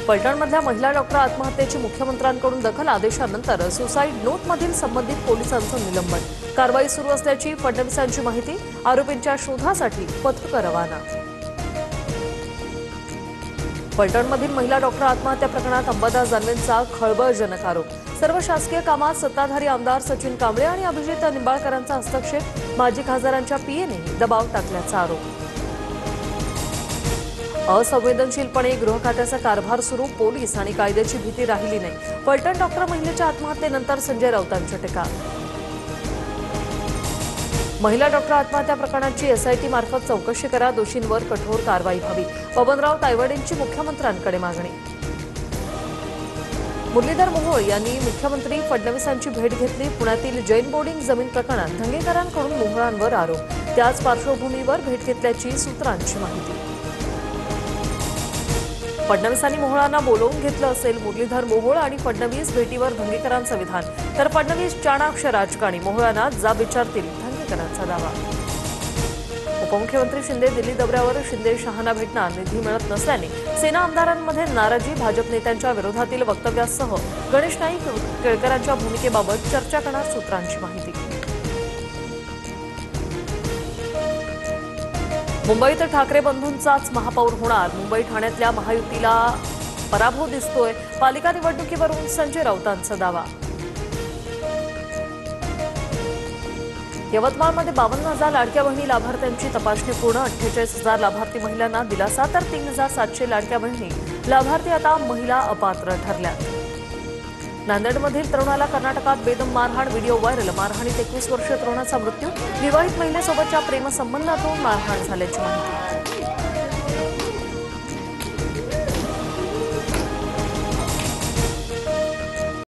फलटणमधल्या महिला डॉक्टर आत्महत्येची मुख्यमंत्र्यांकडून दखल, आदेशानंतर सुसाईड नोटमधील संबंधित पोलिसांचं निलंबन, कारवाई सुरू असल्याची फडणवीसांची माहिती, आरोपींच्या शोधासाठी पथकं रवाना. फलटणमधील महिला डॉक्टर आत्महत्या प्रकरणात अंबादास दानवेंचा खळबळजनक आरोप, सर्व शासकीय कामात सत्ताधारी आमदार सचिन कांबळे आणि अभिजित निंबाळकरांचा हस्तक्षेप, माजी खासदारांच्या पीएने दबाव टाकल्याचा आरोप. असंवेदनशीलपणे गृह खात्याचा कारभार सुरू, पोलीस आणि कायद्याची भीती राहिली नाही, फलटण डॉक्टर महिलेच्या आत्महत्येनंतर संजय राऊतांची टीका. महिला डॉक्टर आत्महत्या प्रकरणाची एसआयटी मार्फत चौकशी करा, दोषींवर कठोर कारवाई व्हावी, बबनराव तायवाडेंची मुख्यमंत्र्यांकडे मागणी. मुरलीधर मोहोळ यांनी मुख्यमंत्री फडणवीसांची भेट घेतली, पुण्यातील जैन बोर्डिंग जमीन प्रकरणात धंगेकरांकडून मोहोळांवर आरोप, त्याच पार्श्वभूमीवर भेट घेतल्याची सूत्रांची माहिती. फडणवीसांनी मोहोळांना बोलावून घेतलं असेल, मुरलीधर मोहोळ आणि फडणवीस भेटीवर धंगेकरांचं विधान, तर फडणवीस चाणाक्ष राजकारणी, मोहोळांना जाब विचारतील धंगेकरांचा दावा. उपमुख्यमंत्री शिंदे दिल्ली दौऱ्यावर, शिंदे शहांना भेटणार, निधी मिळत नसल्याने सेना आमदारांमध्ये नाराजी, भाजप नेत्यांच्या विरोधातील वक्तव्यासह गणेश नाईक केळकरांच्या भूमिकेबाबत चर्चा करणार, सूत्रांची माहिती. मुंबईत ठाकरे बंधूंचाच महापौर होणार, मुंबई ठाण्यातल्या महायुतीला पराभव दिसतोय, पालिका निवडणुकीवरून संजय राऊतांचा दावा. यवतमाळमध्ये 52,000 लाडक्या बहिणी लाभार्थ्यांची तपासणी पूर्ण, 48,000 लाभार्थी महिलांना दिलासा, तर 3,700 लाडक्या बहिणी लाभार्थी आता महिला अपात्र ठरल्या. नांदेडमधील तरुणाला कर्नाटकात बेदम मारहाण, व्हिडिओ व्हायरल, मारहाणीत 21 वर्षीय तरुणाचा मृत्यू, विवाहित महिलेसोबतच्या प्रेमसंबंधातून मारहाण झाल्याची माहिती.